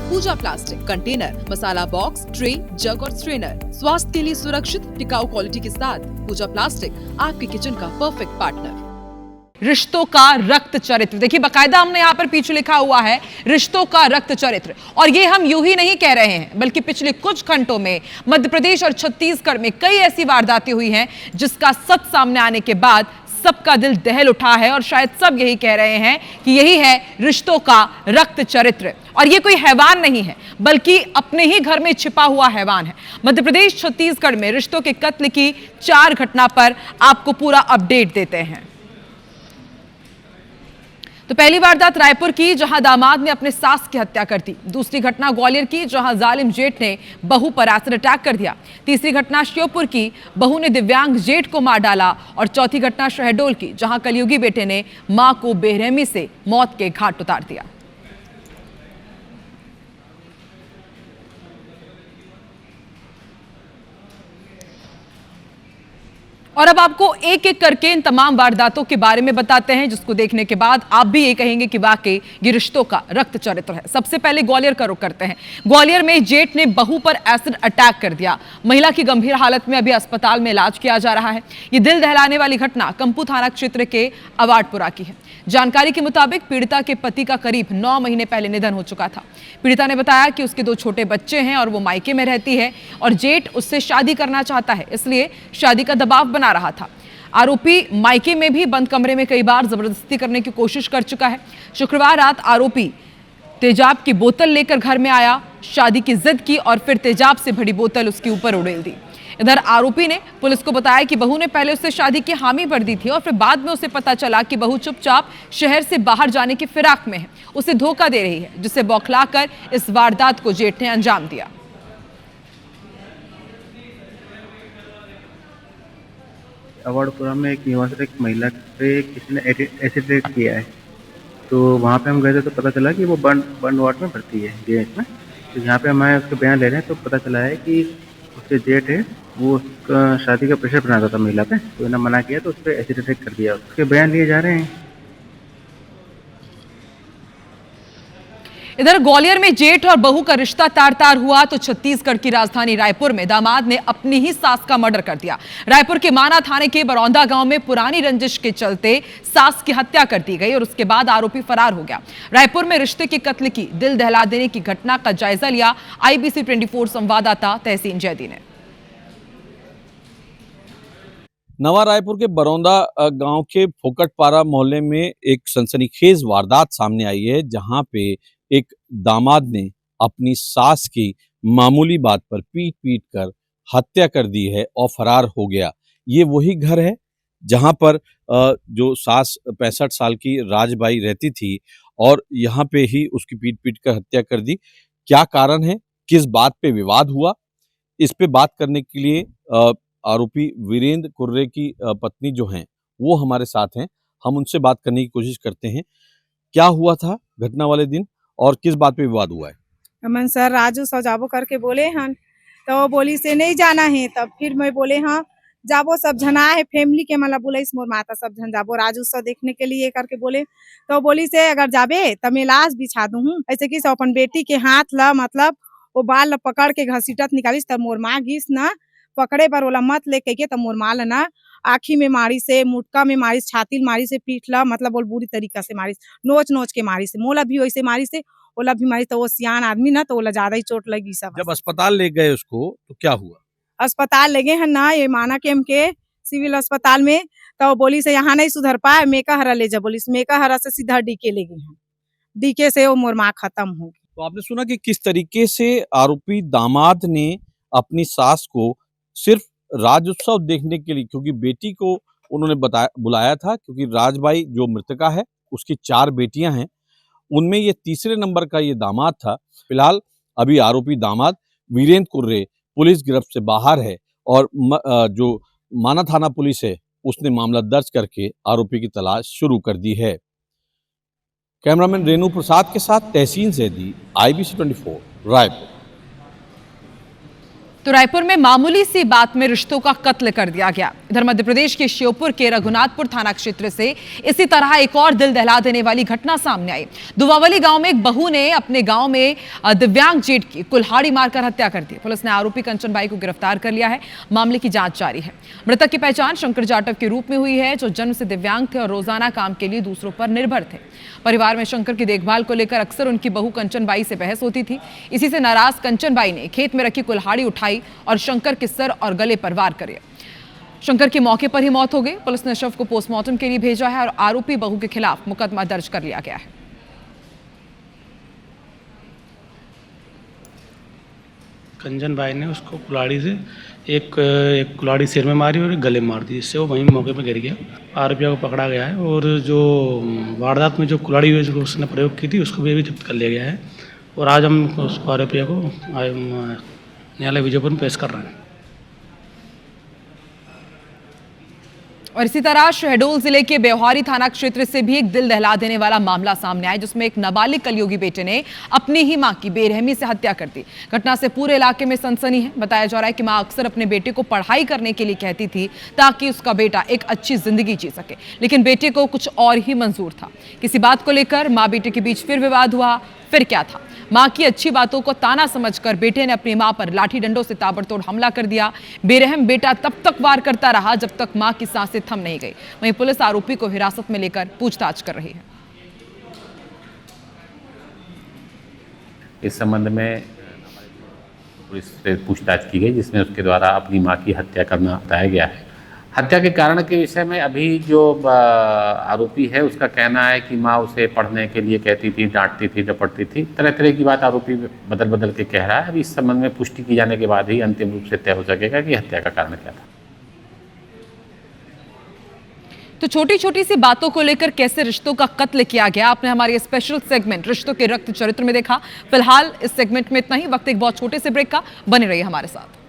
पूजा plastic container, मसाला box, tray, जग और strainer. स्वास्थ्य के लिए सुरक्षित टिकाऊ क्वालिटी के साथ पूजा प्लास्टिक आपके किचन का परफेक्ट पार्टनर। रिश्तों का रक्त चरित्र, देखिए बाकायदा हमने यहाँ पर पीछे लिखा हुआ है रिश्तों का रक्त चरित्र। और ये हम यूं ही नहीं कह रहे हैं, बल्कि पिछले कुछ घंटों में मध्य प्रदेश और छत्तीसगढ़ में कई ऐसी वारदातें हुई हैं जिसका सच सामने आने के बाद सबका दिल दहल उठा है। और शायद सब यही कह रहे हैं कि यही है रिश्तों का रक्त चरित्र। और ये कोई हैवान नहीं है, बल्कि अपने ही घर में छिपा हुआ हैवान है। मध्य प्रदेश छत्तीसगढ़ में रिश्तों के कत्ल की 4 घटना पर आपको पूरा अपडेट देते हैं। तो पहली वारदात रायपुर की, जहां दामाद ने अपने सास की हत्या कर दी। दूसरी घटना ग्वालियर की, जहां जालिम जेठ ने बहू पर एसिड अटैक कर दिया। तीसरी घटना श्योपुर की, बहू ने दिव्यांग जेठ को मार डाला। और चौथी घटना शहडोल की, जहां कलयुगी बेटे ने मां को बेरहमी से मौत के घाट उतार दिया। और अब आपको एक एक करके इन तमाम वारदातों के बारे में बताते हैं, जिसको देखने के बाद आप भी ये कहेंगे कि वाकई ये रिश्तों का रक्त चरित्र है। सबसे पहले ग्वालियर का रुख करते हैं। ग्वालियर में जेठ ने बहू पर एसिड अटैक कर दिया। महिला की गंभीर हालत में अभी अस्पताल में इलाज किया जा रहा है। ये दिल दहलाने वाली घटना कंपू थाना क्षेत्र के अवार्डपुरा की है। जानकारी के मुताबिक पीड़िता के पति का करीब 9 महीने पहले निधन हो चुका था। पीड़िता ने बताया कि उसके 2 छोटे बच्चे हैं और वो मायके में रहती है और जेठ उससे शादी करना चाहता है, इसलिए शादी का दबाव बना रहा था। आरोपी मायके में भी बंद कमरे में कई बार जबरदस्ती करने की कोशिश कर चुका है। शुक्रवार रात आरोपी तेजाब की बोतल लेकर घर में आया, शादी की जिद की और फिर तेजाब से भरी बोतल उसके ऊपर उड़ेल दी। इधर आरोपी ने पुलिस को बताया कि बहू ने पहले उससे शादी की हामी भर दी थी और फिर बाद में उसे पता चला कि बहू चुपचाप शहर से बाहर जाने की फिराक में है, उसे धोखा दे रही है, जिससे बौखलाकर इस वारदात को जेठ ने अंजाम दिया। अवार्डपुरा में एक निवासी एक महिला पे किसी ने एसिड अटैक किया है, तो वहाँ पे हम गए थे तो पता चला कि वो बर्न वार्ड में भर्ती है DH में। तो यहाँ पे हम आए, उसके बयान ले रहे हैं तो पता चला है कि उसके जेठ है, वो उसका शादी का प्रेशर बनाता था महिला पे, तो इन्हें मना किया तो उस पर एसिड अटैक कर दिया। उसके बयान लिए जा रहे हैं। इधर ग्वालियर में जेठ और बहू का रिश्ता तार तार हुआ तो छत्तीसगढ़ की राजधानी रायपुर में दामाद ने अपनी ही सास का मर्डर कर दिया। रायपुर के माना थाने के बरौंदा गांव में पुरानी रंजिश के चलते सास की हत्या कर दी गई और उसके बाद आरोपी फरार हो गया। रायपुर में रिश्ते के कत्ल की दिल दहला देने की घटना का जायजा लिया IBC 24 संवाददाता तहसीन जैदी ने। नवा रायपुर के बरौंदा गांव के फोकटपारा मोहल्ले में एक सनसनीखेज वारदात सामने आई है, जहां पे एक दामाद ने अपनी सास की मामूली बात पर पीट पीट कर हत्या कर दी है और फरार हो गया। ये वही घर है जहां पर जो सास 65 साल की राजबाई रहती थी और यहाँ पे ही उसकी पीट पीट कर हत्या कर दी। क्या कारण है, किस बात पे विवाद हुआ, इस पे बात करने के लिए आरोपी वीरेंद्र कुर्रे की पत्नी जो हैं वो हमारे साथ हैं। हम उनसे बात करने की कोशिश करते हैं। क्या हुआ था घटना वाले दिन और किस बात पे विवाद हुआ है? अमन सर राजू सजाबो करके बोले हन, तो बोली से नहीं जाना है। तब फिर मैं बोले हाँ जाबो, सब जना है फैमिली के मतलब बोले इस मोर माता सब जन जाबो राजू सब देखने के लिए करके बोले। तो बोली से अगर जाबे तो मैं लाश बिछा दूँ, ऐसे कि अपन बेटी के हाथ ला मतलब वो बाल ला पकड़ के घसीटत निकालिस, तब मोर माँ घिस ना पकड़े पर बोला मत लेके के, तब मोर माँ ना आँखी में मारी से, मुटका में मारी, छाती मारी से, पीठ ला मतलब बोल बुरी तरीका से मारी, नोच नोच के मारी से, मोला भी वैसे मारी से, ओला भी मारी। तो वो सियान आदमी ना, तो ओला ज्यादा ही चोट लगी सब। जब अस्पताल ले गए उसको तो क्या हुआ? अस्पताल ले गए हैं ना, ये माना के के सिविल अस्पताल में, तो बोली से यहाँ नहीं सुधर पाए, मेका हरा ले जा, बोली मेका हरा से सीधा डीके ले गए हैं, डीके से वो मोर माँ खत्म हो गई। तो आपने सुना कि किस तरीके से आरोपी दामाद ने अपनी सास को सिर्फ राज उत्सव देखने के लिए, क्योंकि बेटी को उन्होंने बुलाया था, क्योंकि राजबाई जो मृतका है उसकी 4 बेटियां हैं, उनमें ये तीसरे नंबर का ये दामाद था। फिलहाल अभी आरोपी दामाद वीरेंद्र कुर्रे पुलिस गिरफ्त से बाहर है और जो माना थाना पुलिस है उसने मामला दर्ज करके आरोपी की तलाश शुरू कर दी है। कैमरामैन रेणु प्रसाद के साथ तहसीन जैदी, IBC 24 रायपुर। तो रायपुर में मामूली सी बात में रिश्तों का कत्ल कर दिया गया। इधर मध्य प्रदेश के श्योपुर के रघुनाथपुर थाना क्षेत्र से इसी तरह एक और दिल दहला देने वाली घटना सामने आई। दुवावली गांव में एक बहू ने अपने गांव में दिव्यांग जेठ की कुल्हाड़ी मारकर हत्या कर दी। पुलिस ने आरोपी कंचन बाई को गिरफ्तार कर लिया है। मामले की जांच जारी है। मृतक की पहचान शंकर जाटव के रूप में हुई है, जो जन्म से दिव्यांग थे और रोजाना काम के लिए दूसरों पर निर्भर थे। परिवार में शंकर की देखभाल को लेकर अक्सर उनकी बहू कंचन बाई से बहस होती थी। इसी से नाराज कंचन बाई ने खेत में रखी कुल्हाड़ी उठाई और शंकर के सर और गले पर वार करे। शंकर की मौके पर ही मौत हो गई। पुलिस ने शव को पोस्टमार्टम के लिए भेजा है और आरोपी बहू के खिलाफ मुकदमा दर्ज कर लिया गया है। कंचन बाई ने उसको कुल्हाड़ी से एक कुल्हाड़ी सिर में मारी और एक गले में मार दी, जिससे वो वहीं मौके पर गिर गया। आरोपियों को पकड़ा गया है और जो वारदात में जो कुल्हाड़ी उसने प्रयोग की थी उसको भी जब्त कर लिया गया है और आज हम उस आरोपियों को न्यायालय विजयपुर में पेश कर रहे हैं। और इसी तरह शहडोल जिले के बेवहारी थाना क्षेत्र से भी एक दिल दहला देने वाला मामला सामने आया, जिसमें एक नाबालिग कलयुगी बेटे ने अपनी ही मां की बेरहमी से हत्या कर दी। घटना से पूरे इलाके में सनसनी है। बताया जा रहा है कि मां अक्सर अपने बेटे को पढ़ाई करने के लिए कहती थी ताकि उसका बेटा एक अच्छी जिंदगी जी सके, लेकिन बेटे को कुछ और ही मंजूर था। किसी बात को लेकर मां बेटे के बीच फिर विवाद हुआ। फिर क्या था, मां की अच्छी बातों को ताना समझकर बेटे ने अपनी मां पर लाठी डंडों से ताबड़तोड़ हमला कर दिया। बेरहम बेटा तब तक वार करता रहा जब तक मां की सांसें थम नहीं गई। वहीं पुलिस आरोपी को हिरासत में लेकर पूछताछ कर रही है। इस संबंध में पुलिस से पूछताछ की गई, जिसमें उसके द्वारा अपनी मां की हत्या करना बताया गया है। हत्या के कारण के विषय में अभी जो आरोपी है उसका कहना है कि माँ उसे पढ़ने के लिए कहती थी, डांटती थी, डपटती थी, तरह तरह की बात आरोपी बदल बदल के कह रहा है। अभी इस संबंध में पुष्टि की जाने के बाद ही अंतिम रूप से तय हो सकेगा कि हत्या का कारण क्या था। तो छोटी छोटी सी बातों को लेकर कैसे रिश्तों का कत्ल किया गया, आपने हमारे स्पेशल सेगमेंट रिश्तों के रक्त चरित्र में देखा। फिलहाल इस सेगमेंट में इतना ही। वक्त एक बहुत छोटे से ब्रेक का, बने रहिए हमारे साथ।